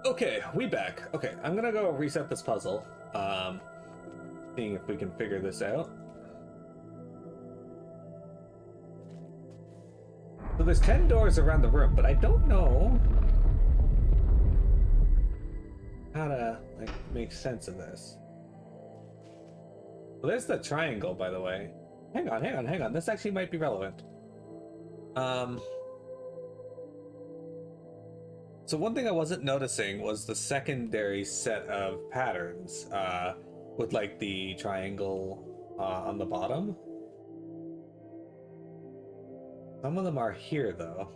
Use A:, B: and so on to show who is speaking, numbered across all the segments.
A: Okay, we back. Okay, I'm gonna go reset this puzzle. Seeing if we can figure this out. So there's 10 doors around the room, but I don't know how to like make sense of this. Well, there's the triangle, by the way. Hang on. This actually might be relevant. So one thing I wasn't noticing was the secondary set of patterns, with like the triangle on the bottom. Some of them are here though,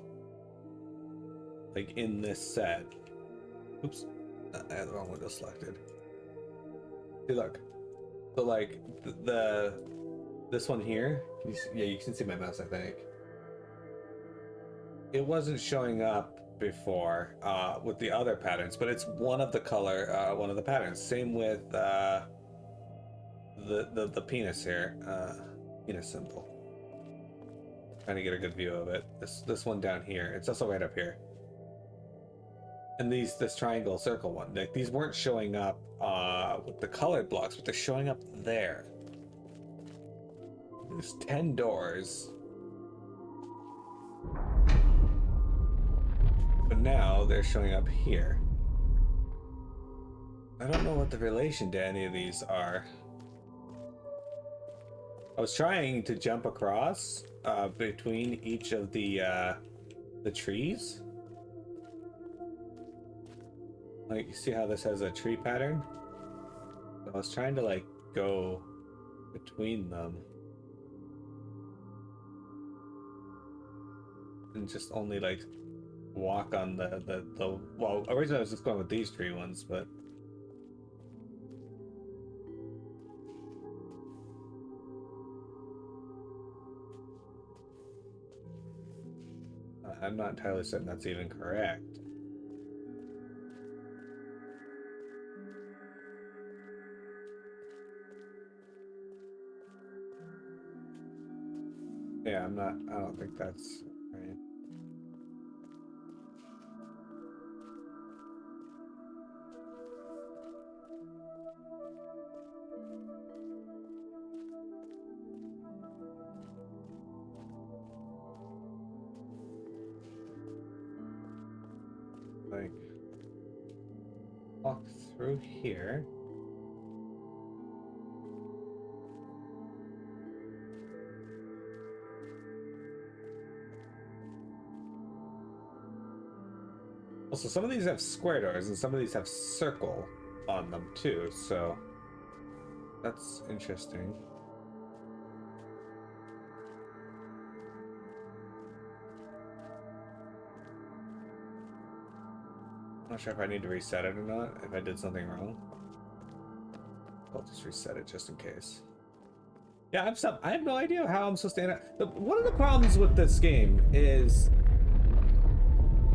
A: like in this set. Oops, I had the wrong window selected. See, look. So like this one here, yeah, you can see my mouse, I think. It wasn't showing up before with the other patterns, but it's one of the one of the patterns. Same with the penis here, penis symbol. Trying to get a good view of it. This one down here, it's also right up here. And this triangle circle one, like these weren't showing up with the colored blocks, but they're showing up there. There's 10 doors. But now they're showing up here. I don't know what the relation to any of these are. I was trying to jump across between each of the trees. Like, you see how this has a tree pattern? I was trying to like go between them. And just only like walk on the well, originally I was just going with these tree ones, but I'm not entirely certain that's even correct. Yeah, I don't think that's right. Like, walk through here. Also, some of these have square doors and some of these have circle on them too, so that's interesting. I'm not sure if I need to reset it or not, if I did something wrong. I'll just reset it just in case. Yeah, I have no idea how I'm supposed to interact. One of the problems with this game is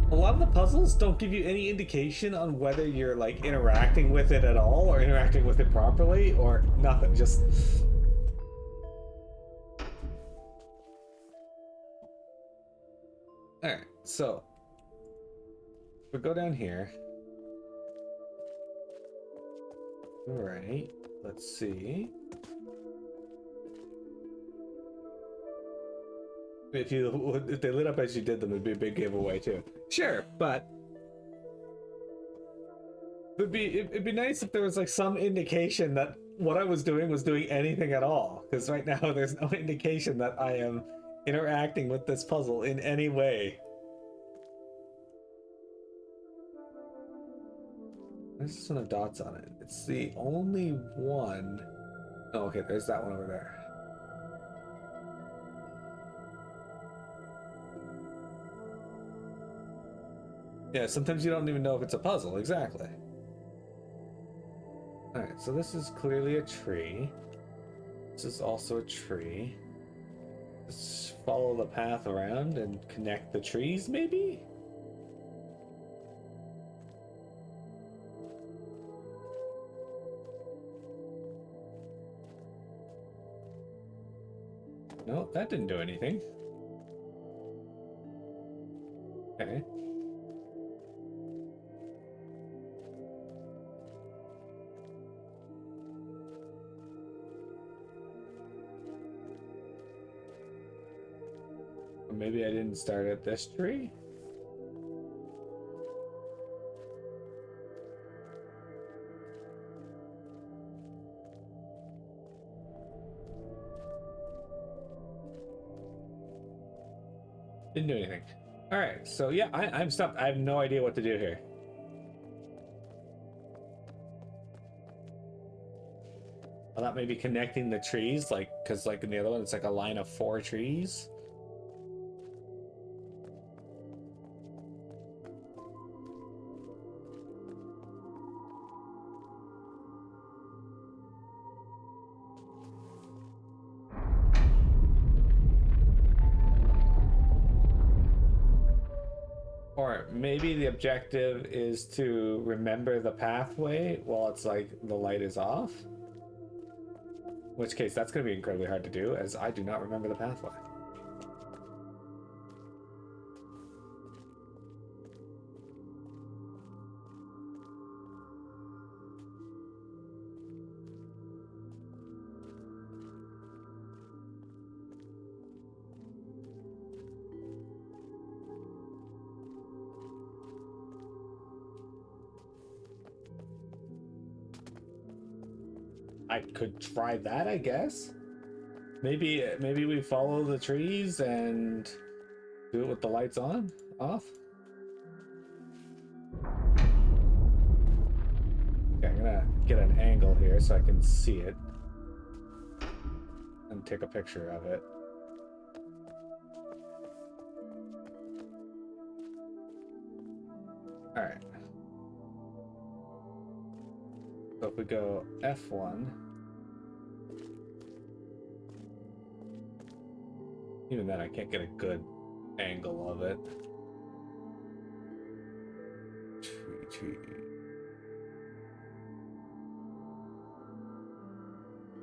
A: a lot of the puzzles don't give you any indication on whether you're like interacting with it at all or interacting with it properly or nothing. Just all right. So we go down here. All right. Let's see. If they lit up as you did them, it'd be a big giveaway too. Sure, but it'd be nice if there was like some indication that what I was doing anything at all. Because right now there's no indication that I am interacting with this puzzle in any way. There's this one of dots on it. It's the only one. Oh, okay, there's that one over there. Yeah, sometimes you don't even know if it's a puzzle, exactly. Alright, so this is clearly a tree. This is also a tree. Let's follow the path around and connect the trees, maybe? No, that didn't do anything. Okay. maybe I didn't start at this tree? Didn't do anything. All right, so yeah, I'm stumped. I have no idea what to do here. I thought maybe connecting the trees, like, because like in the other one, it's like a line of 4 trees. Or maybe the objective is to remember the pathway while it's like the light is off. In which case, that's going to be incredibly hard to do, as I do not remember the pathway. I could try that, I guess. Maybe we follow the trees and do it with the lights on, off. Okay, I'm gonna get an angle here so I can see it and take a picture of it. All right. So if we go F1, even then I can't get a good angle of it. Tree.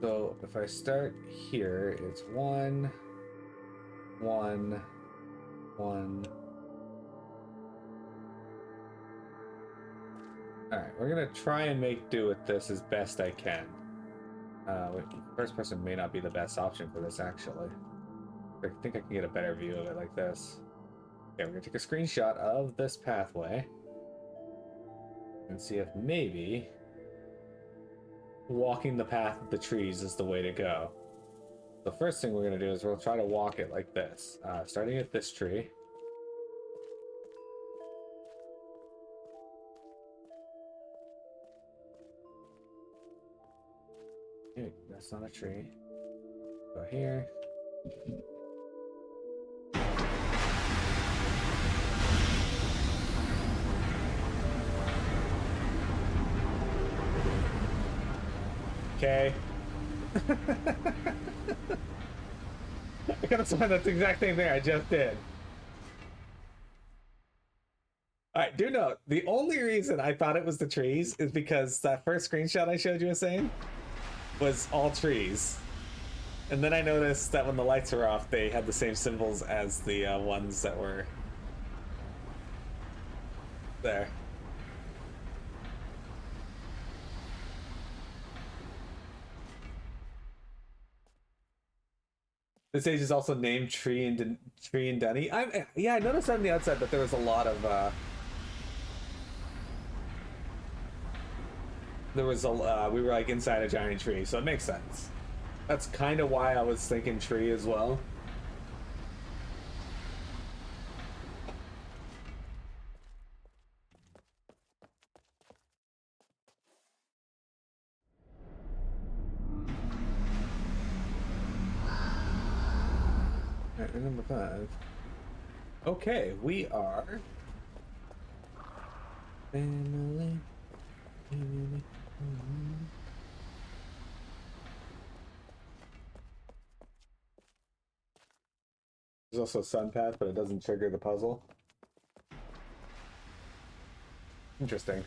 A: So if I start here, it's 1, 1, 1. Alright, we're gonna try and make do with this as best I can. First person may not be the best option for this, actually. I think I can get a better view of it like this. Okay, we're gonna take a screenshot of this pathway and see if maybe walking the path of the trees is the way to go. The first thing we're gonna do is we'll try to walk it like this, starting at this tree. Hey, that's not a tree. Go here. Okay. I gotta find that exact thing there. I just did. Alright, do note, the only reason I thought it was the trees is because that first screenshot I showed you was saying was all trees. And then I noticed that when the lights were off, they had the same symbols as the ones that were there. This stage is also named Tree and Dunny. Yeah, I noticed on the outside that there was a lot of we were like inside a giant tree, so it makes sense. That's kind of why I was thinking tree as well. Alright, number 5. Okay, we are family. There's also a sun path, but it doesn't trigger the puzzle. Interesting.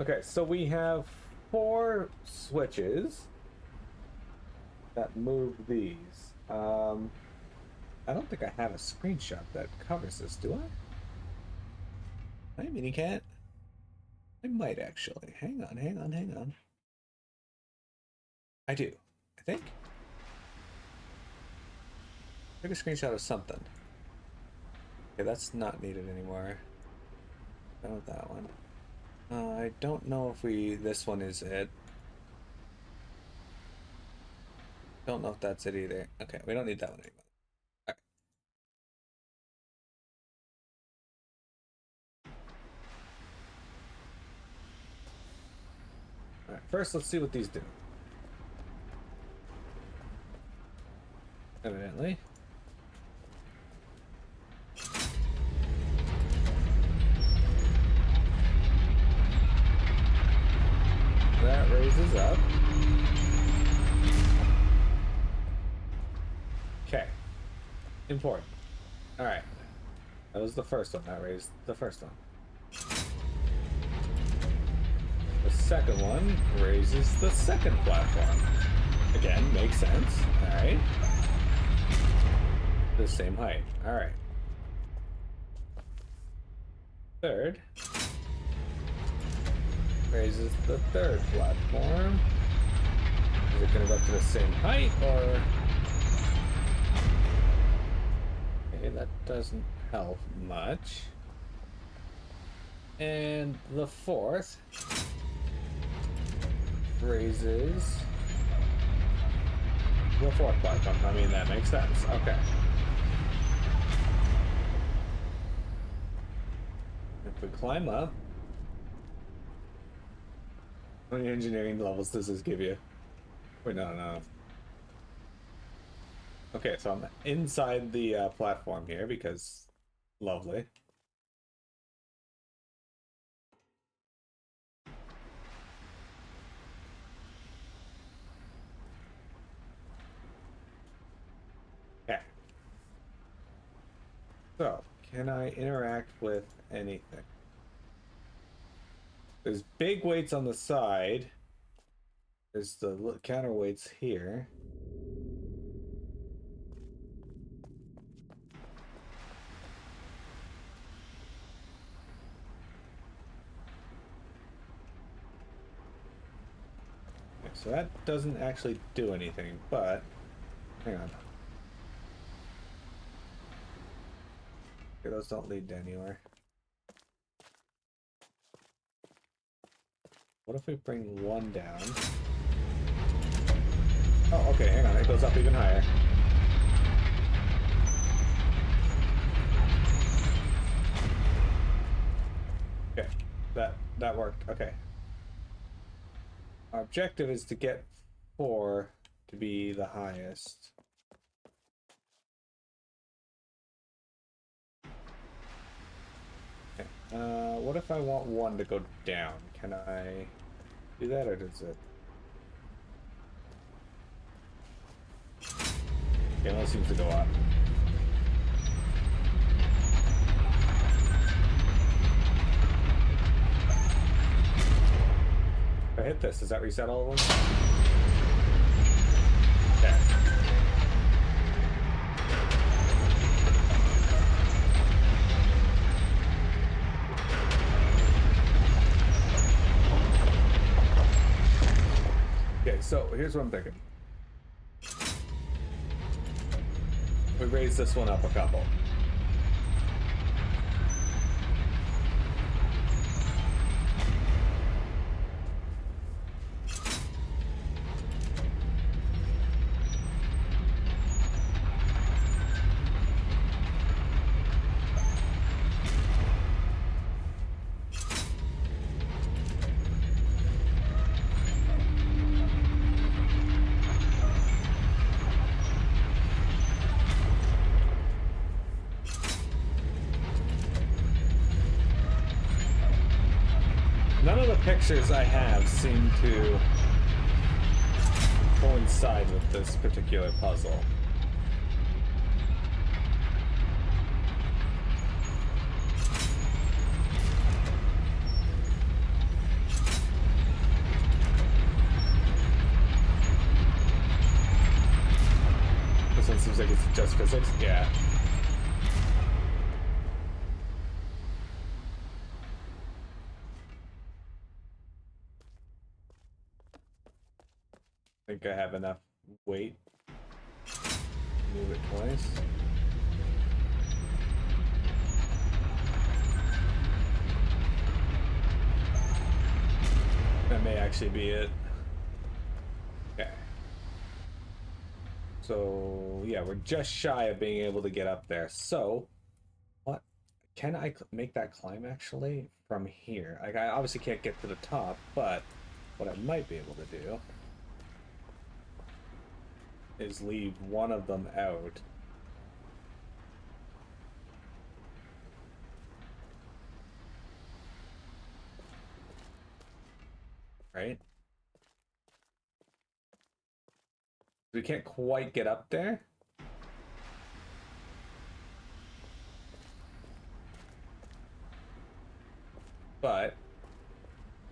A: Okay, so we have 4 switches that move these. I don't think I have a screenshot that covers this, do I? Hi, Mini Cat. I might actually. Hang on. I do, I think. Take a screenshot of something. Okay, that's not needed anymore. Done with that one. I don't know if this one is it. Don't know if that's it either. Okay, we don't need that one anymore. Alright, first let's see what these do. Evidently. That raises up. Okay. Important. Alright. That was the first one. That raised the first one. The second one raises the second platform. Again, makes sense. Alright. The same height. Alright. Third raises the third platform. Is it gonna go up to the same height or? Okay, that doesn't help much. And the fourth raises the fourth platform. I mean, that makes sense. Okay. If we climb up, how many engineering levels does this give you? Wait, no. Okay, so I'm inside the platform here because lovely. Okay. So, can I interact with anything? There's big weights on the side. There's the counterweights here. Okay, so that doesn't actually do anything, but hang on. Okay, those don't lead to anywhere. What if we bring one down? Oh, okay, hang on. It goes up even higher. Okay, that worked. Okay. Our objective is to get 4 to be the highest. Okay. What if I want 1 to go down? Can I do that, or does it? Okay, well, it seems to go up. If I hit this, does that reset all of them? Okay. Okay, so here's what I'm thinking. We raise this one up a couple. None of the pictures I have seem to coincide with this particular puzzle. This one seems like it's just physics. Yeah. I think I have enough weight. Move it twice. That may actually be it. Okay. So, yeah, we're just shy of being able to get up there. So, what? Can I make that climb, actually, from here? Like, I obviously can't get to the top, but what I might be able to do is leave one of them out. Right? We can't quite get up there. But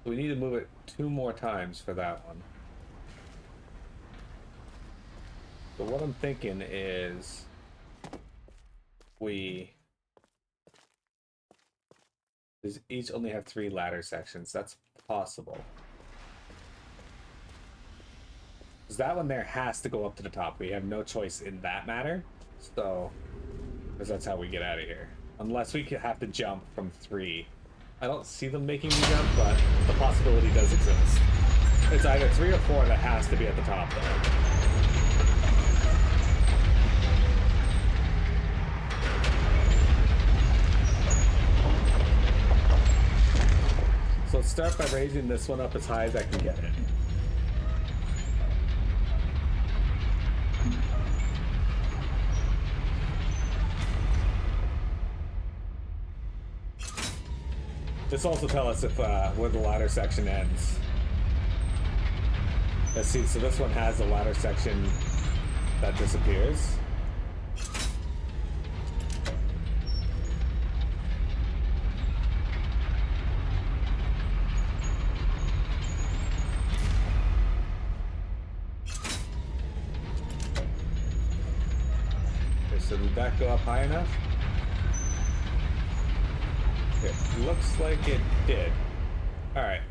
A: we need to move it 2 more times for that one. So what I'm thinking is we each only have 3 ladder sections. That's possible. Because that one there has to go up to the top. We have no choice in that matter. So, because that's how we get out of here. Unless we could have to jump from 3. I don't see them making me jump, but the possibility does exist. It's either 3 or 4 that has to be at the top, though. So let's start by raising this one up as high as I can get it. This also tells us if where the ladder section ends. Let's see, so this one has a ladder section that disappears. Okay, so did that go up high enough? It looks like it did. Alright.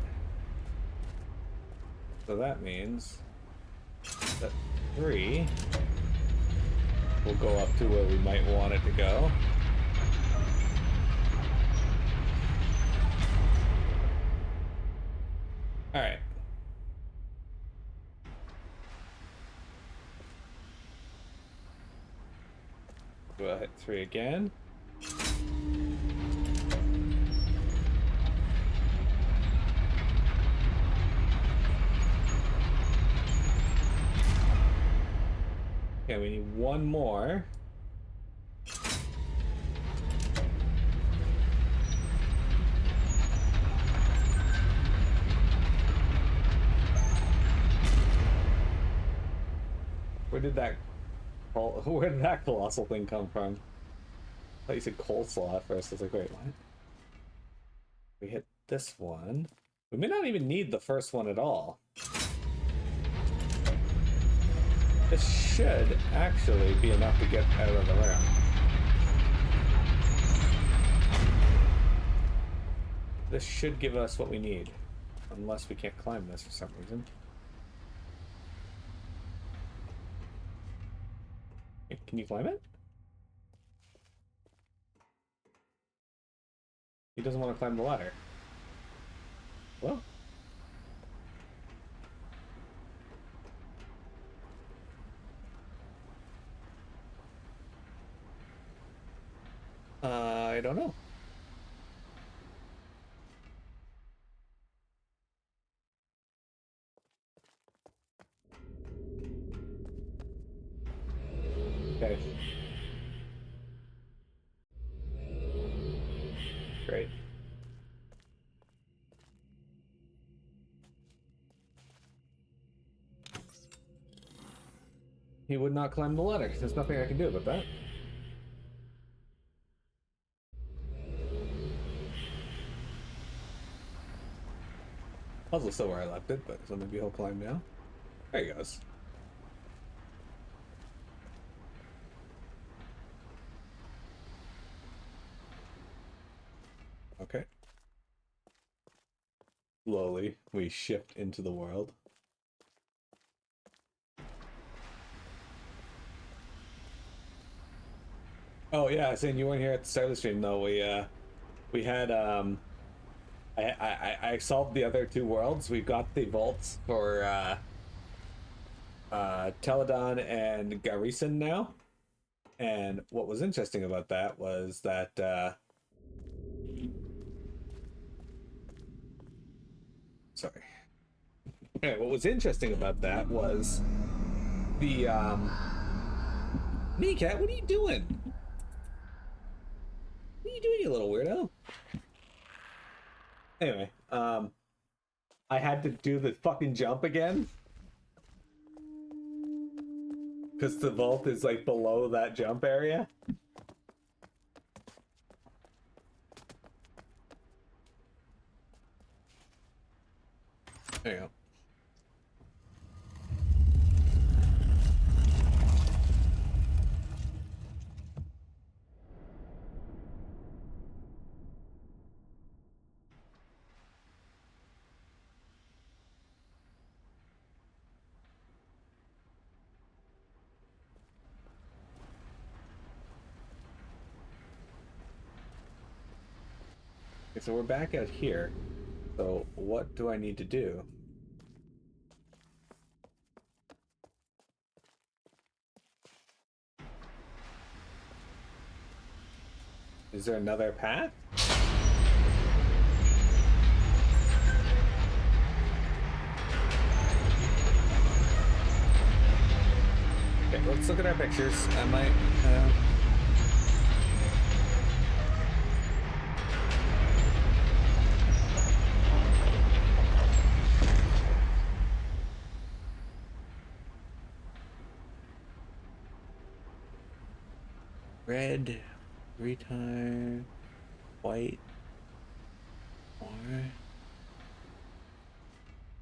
A: So that means that 3 will go up to where we might want it to go. Alright. We'll hit 3 again. Okay, we need 1 more. Where did that colossal thing come from? I thought you said coleslaw at first. I was like, wait, what? We hit this one. We may not even need the first one at all. This should actually be enough to get out of the room. This should give us what we need. Unless we can't climb this for some reason. Can you climb it? He doesn't want to climb the ladder. Well. I don't know. Okay. Great. He would not climb the ladder. There's nothing I can do about that. Puzzle's still where I left it, but so maybe he'll climb now. There he goes. Okay. Slowly, we shift into the world. Oh yeah, saying you weren't here at the start of the stream though. We had I solved the other two worlds. We got the vaults for Teledon and Garrison now. And what was interesting about that was that sorry. Anyway, what was interesting about that was the Kneecat, what are you doing? What are you doing, you little weirdo? Anyway, I had to do the fucking jump again. Because the vault is like below that jump area. There you go. Okay, so we're back out here. So what do I need to do? Is there another path? Okay, let's look at our pictures. I might red, retire, white,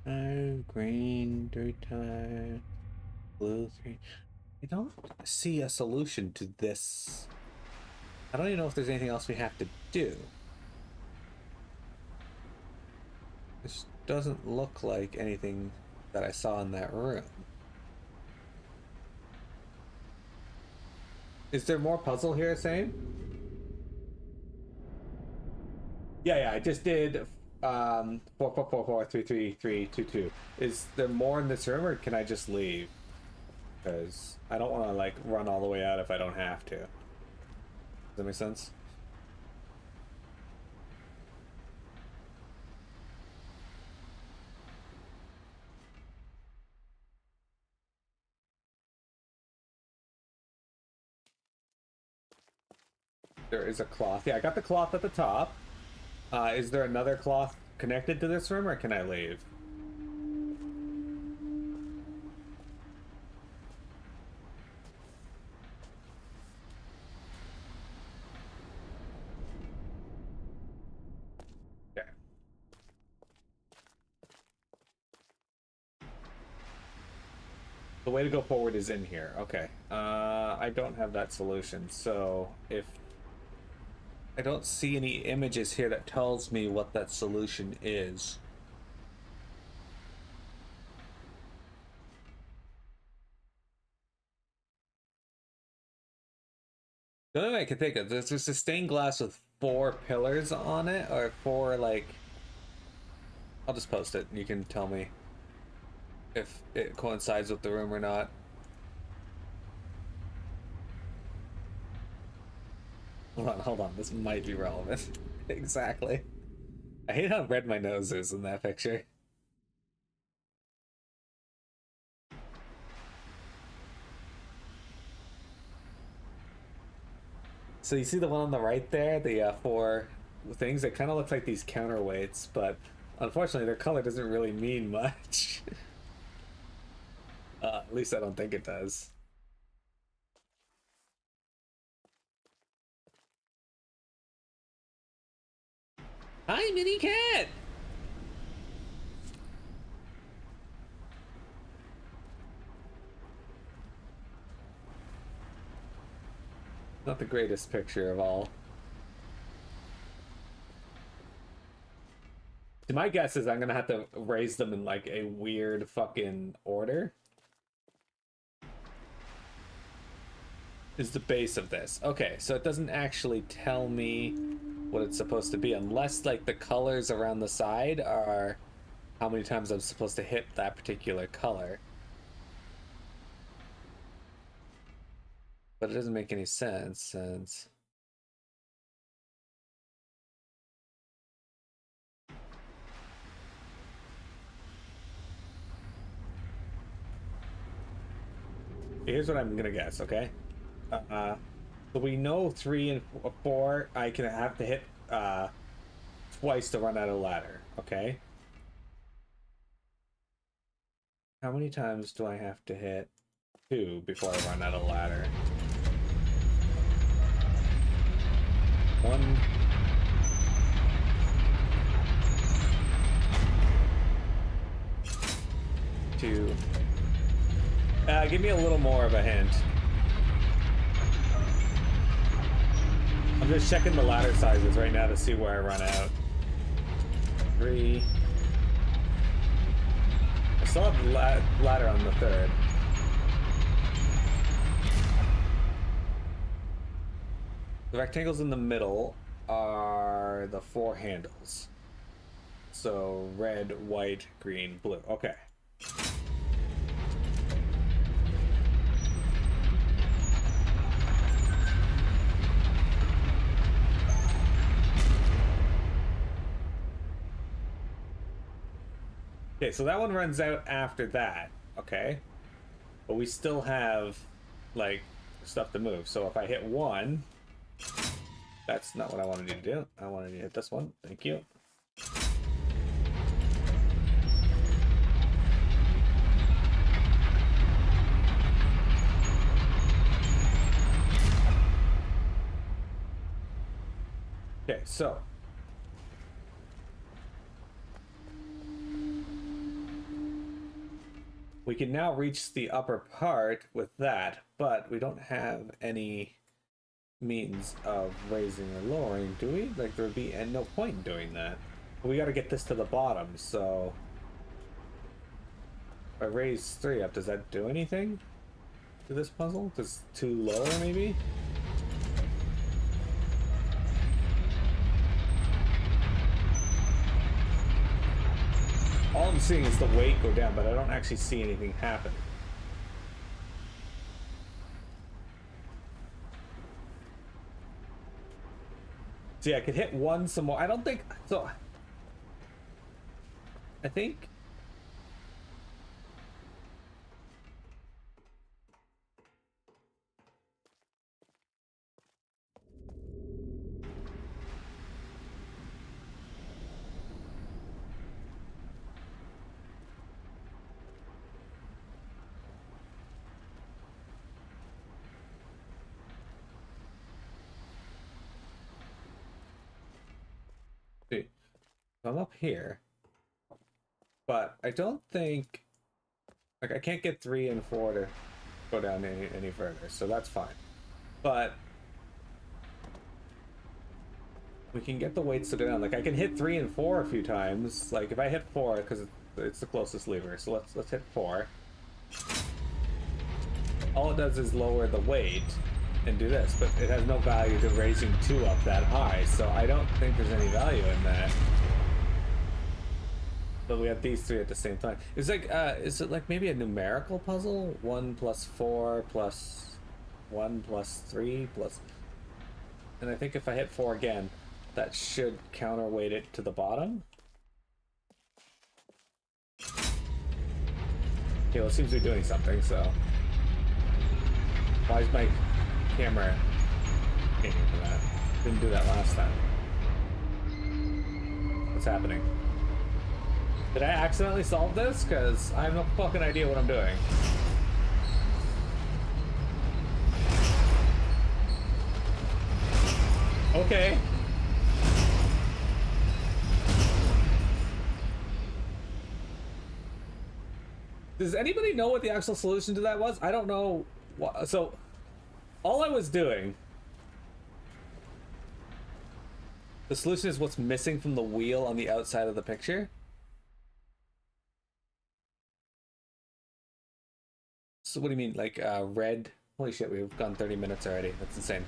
A: orange, green, retire, blue, three. I don't see a solution to this. I don't even know if there's anything else we have to do. This doesn't look like anything that I saw in that room. Is there more puzzle here, Same? Yeah, I just did 4 4 4 4 3 3 3 2 2. Is there more in this room, or can I just leave? Because I don't want to like run all the way out if I don't have to. Does that make sense? There is a cloth. Yeah, I got the cloth at the top. Is there another cloth connected to this room, or can I leave? Okay. The way to go forward is in here. Okay. I don't have that solution, so if I don't see any images here that tells me what that solution is. The only way I can think of, there's just a stained glass with 4 pillars on it, or 4 like. I'll just post it and you can tell me if it coincides with the room or not. Hold on, this might be relevant. Exactly. I hate how red my nose is in that picture. So you see the one on the right there, the 4 things, it kind of looks like these counterweights, but unfortunately their color doesn't really mean much. At least I don't think it does. Hi, Mini Cat! Not the greatest picture of all. My guess is I'm gonna have to raise them in like a weird fucking order. is the base of this. Okay, so it doesn't actually tell me what it's supposed to be unless like the colors around the side are how many times I'm supposed to hit that particular color. But it doesn't make any sense since here's what I'm gonna guess, okay? So we know 3 and 4 I can have to hit twice to run out of ladder, okay? How many times do I have to hit 2 before I run out of ladder? 1, 2. Give me a little more of a hint. I'm just checking the ladder sizes right now to see where I run out. 3. I still have ladder on the 3rd. The rectangles in the middle are the 4 handles. So red, white, green, blue. Okay. Okay, so that one runs out after that, okay? But we still have, like, stuff to move. So if I hit 1, that's not what I wanted you to do. I wanted you to hit this one. Thank you. Okay, so we can now reach the upper part with that, but we don't have any means of raising or lowering, do we? Like, there would be no point in doing that. But we got to get this to the bottom, so if I raise 3 up, does that do anything to this puzzle? Does 2 lower, maybe? All I'm seeing is the weight go down, but I don't actually see anything happen. See, I could hit 1 some more. I don't think so. I think see, I'm up here, but I don't think like I can't get 3 and 4 to go down any further, so that's fine. But we can get the weights to go down. Like I can hit 3 and 4 a few times. Like if I hit 4, because it's the closest lever. So let's hit 4. All it does is lower the weight and do this, but it has no value to raising 2 up that high. So I don't think there's any value in that. But we have these 3 at the same time. It's like, is it like maybe a numerical puzzle? 1 plus 4 plus 1 plus 3 plus... And I think if I hit 4 again, that should counterweight it to the bottom. Okay, well, it seems to be doing something, so... Why is my camera aiming for that? Didn't do that last time. What's happening? Did I accidentally solve this? Because I have no fucking idea what I'm doing. Okay. Does anybody know what the actual solution to that was? I don't know. So, all I was doing... The solution is what's missing from the wheel on the outside of the picture. So what do you mean? Like, red Holy shit, we've gone 30 minutes already. That's insane.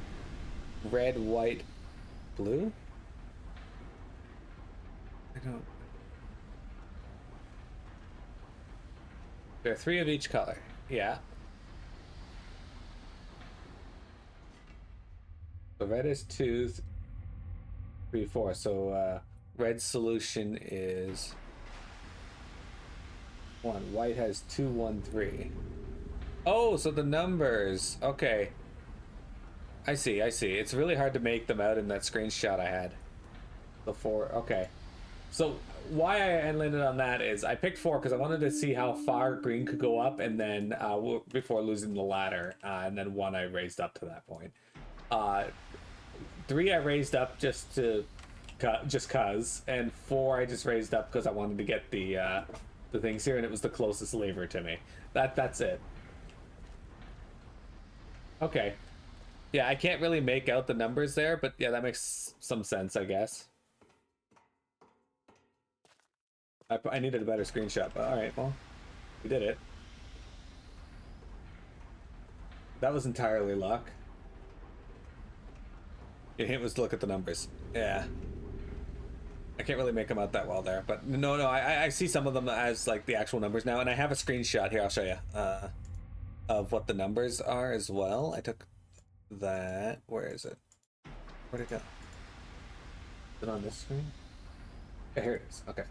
A: Red, white, blue? I don't... There are 3 of each color. Yeah. So red is 2, 3, 4. So red solution is 1. White has 2, 1, 3. Oh, so the numbers. Okay. I see. It's really hard to make them out in that screenshot I had. The 4. Okay. So why I landed on that is I picked 4 because I wanted to see how far green could go up, and then before losing the ladder, and then 1 I raised up to that point. 3 I raised up just cause, and 4 I just raised up because I wanted to get the things here, and it was the closest lever to me. That's it. Okay. Yeah, I can't really make out the numbers there, but yeah, that makes some sense, I guess. I needed a better screenshot, but alright, well, we did it. That was entirely luck. Your hint was to look at the numbers. Yeah. I can't really make them out that well there, but no, I see some of them as like the actual numbers now, and I have a screenshot here, I'll show you, of what the numbers are as well. I took that. Where is it? Where'd it go? Is it on this screen? Yeah, here it is. Okay.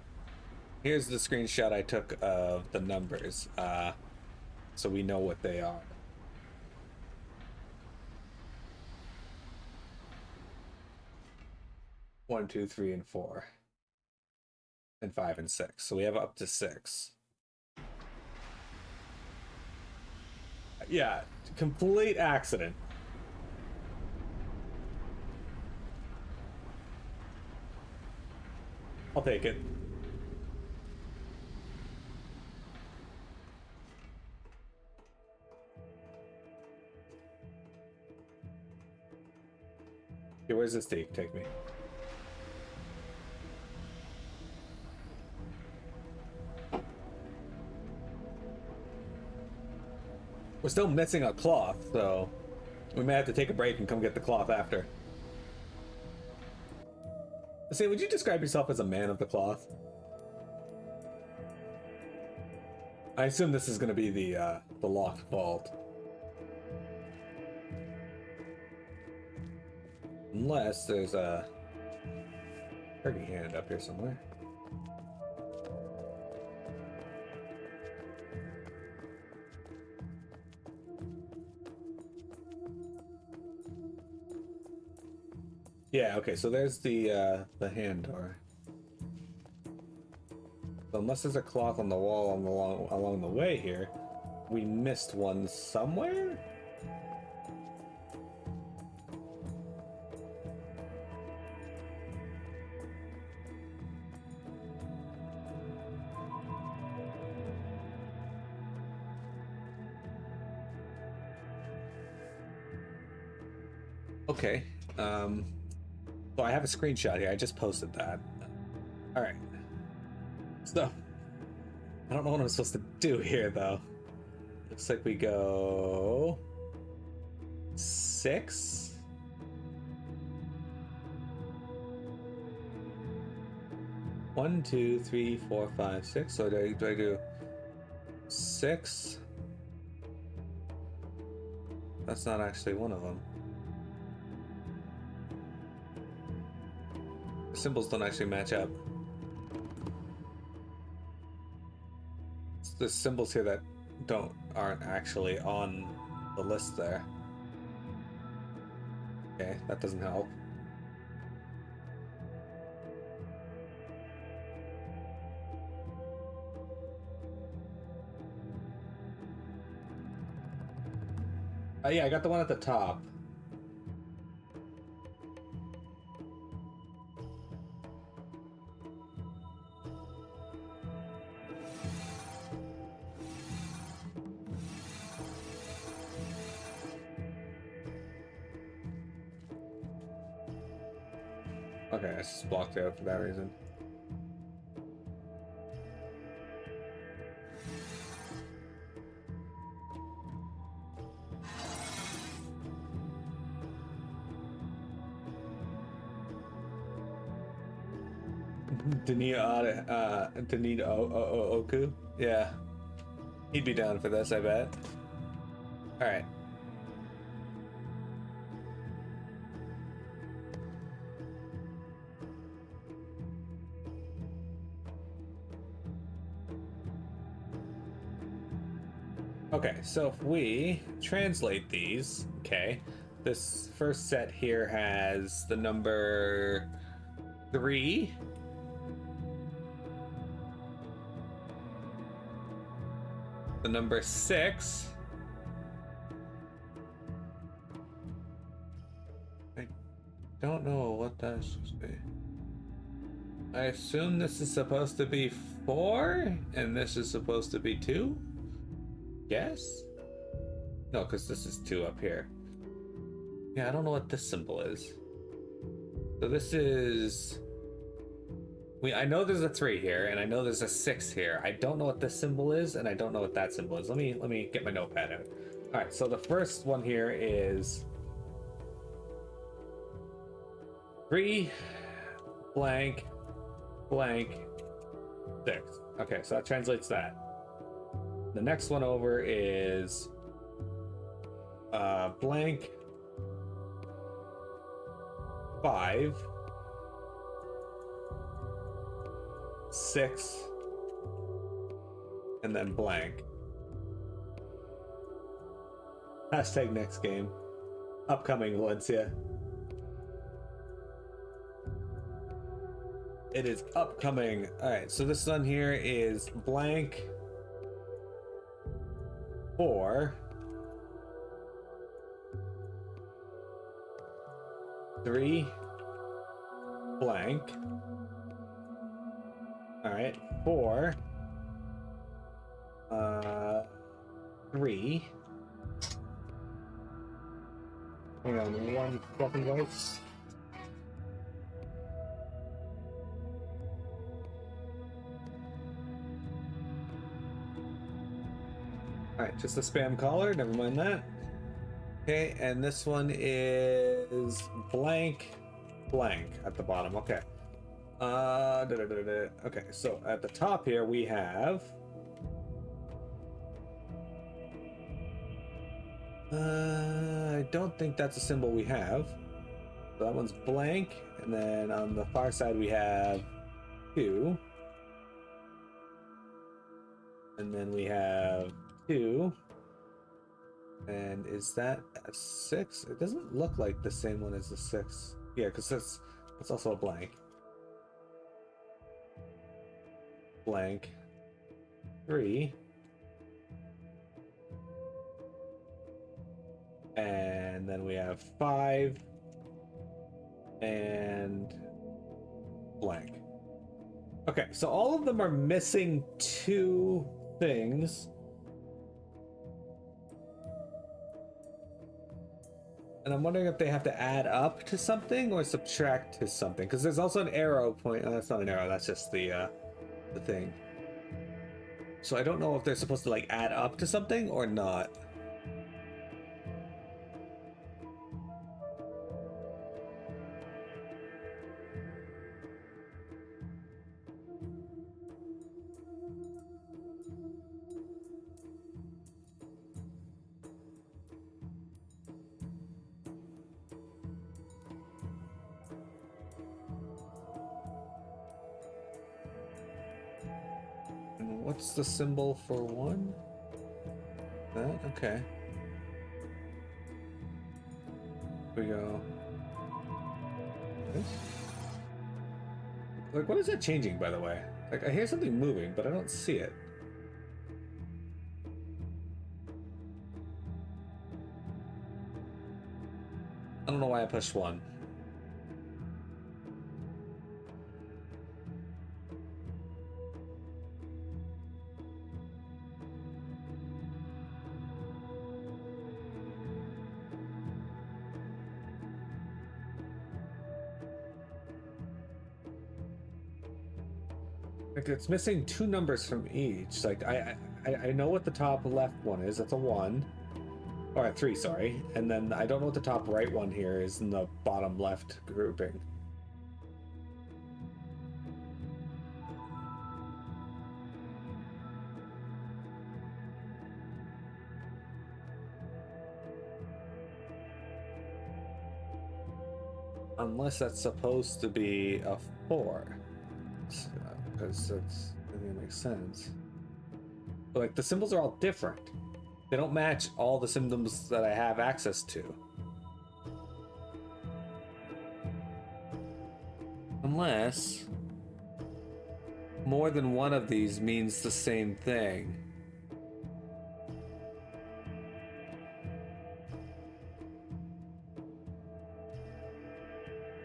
A: Here's the screenshot I took of the numbers, so we know what they are. One, 2, 3, and 4. And 5 and 6. So we have up to 6. Yeah, complete accident. I'll take it. Okay, where's this take me? We're still missing a cloth, so we may have to take a break and come get the cloth after. Say, would you describe yourself as a man of the cloth? I assume this is going to be the locked vault. Unless there's a turkey hand up here somewhere. Yeah, okay, so there's the hand door. So unless there's a cloth on the wall along the way here, we missed one somewhere? Okay, so I have a screenshot here. I just posted that. All right. So, I don't know what I'm supposed to do here, though. Looks like we go 6. One, 2, 3, 4, 5, 6. So do I do 6? That's not actually one of them. The symbols don't actually match up. It's the symbols here that aren't actually on the list there. Okay, that doesn't help. Yeah, I got the one at the top. Okay, it's just blocked out for that reason. Danita Oku. Yeah, he'd be down for this, I bet. All right. Okay, so if we translate these, okay, this first set here has the number 3. The number 6. I don't know what that's supposed to be. I assume this is supposed to be 4, and this is supposed to be 2? Yes? No, because this is 2 up here. Yeah, I don't know what this symbol is. So this is... I know there's a 3 here, and I know there's a 6 here. I don't know what this symbol is, and I don't know what that symbol is. Let me get my notepad out. All right, so the first one here is 3 blank blank 6. Okay, so that translates that. The next one over is blank 5 6 and then blank. Hashtag next game. Upcoming, Valencia. It is upcoming. All right, so this one here is blank 4 3 blank. All right, 4 3. Hang on, 1 second, guys. Alright, just a spam caller, never mind that. Okay, and this one is blank blank at the bottom. Okay. Okay, so at the top here we have I don't think that's a symbol we have. So that one's blank, and then on the far side we have 2. And then we have 2. And is that a 6? It doesn't look like the same one as the 6. Yeah, because that's also a blank. Blank 3. And then we have 5 and blank. Okay, so all of them are missing 2 things. And I'm wondering if they have to add up to something or subtract to something, because there's also an arrow point. Oh, that's not an arrow, that's just the thing. So I don't know if they're supposed to like add up to something or not. What's the symbol for 1? That? Okay. Here we go. This? Like, what is that changing, by the way? Like, I hear something moving, but I don't see it. I don't know why I pushed 1. Like, it's missing 2 numbers from each. Like, I know what the top left one is. That's a 1. Or a 3, sorry. And then I don't know what the top right one here is in the bottom left grouping. Unless that's supposed to be a 4. Because that's, I think it makes sense. But, like, the symbols are all different. They don't match all the symbols that I have access to. Unless more than one of these means the same thing.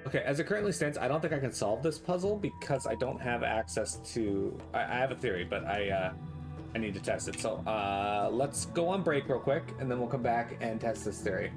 A: Okay, as it currently stands, I don't think I can solve this puzzle because I don't have access to... I have a theory, but I need to test it. So let's go on break real quick, and then we'll come back and test this theory.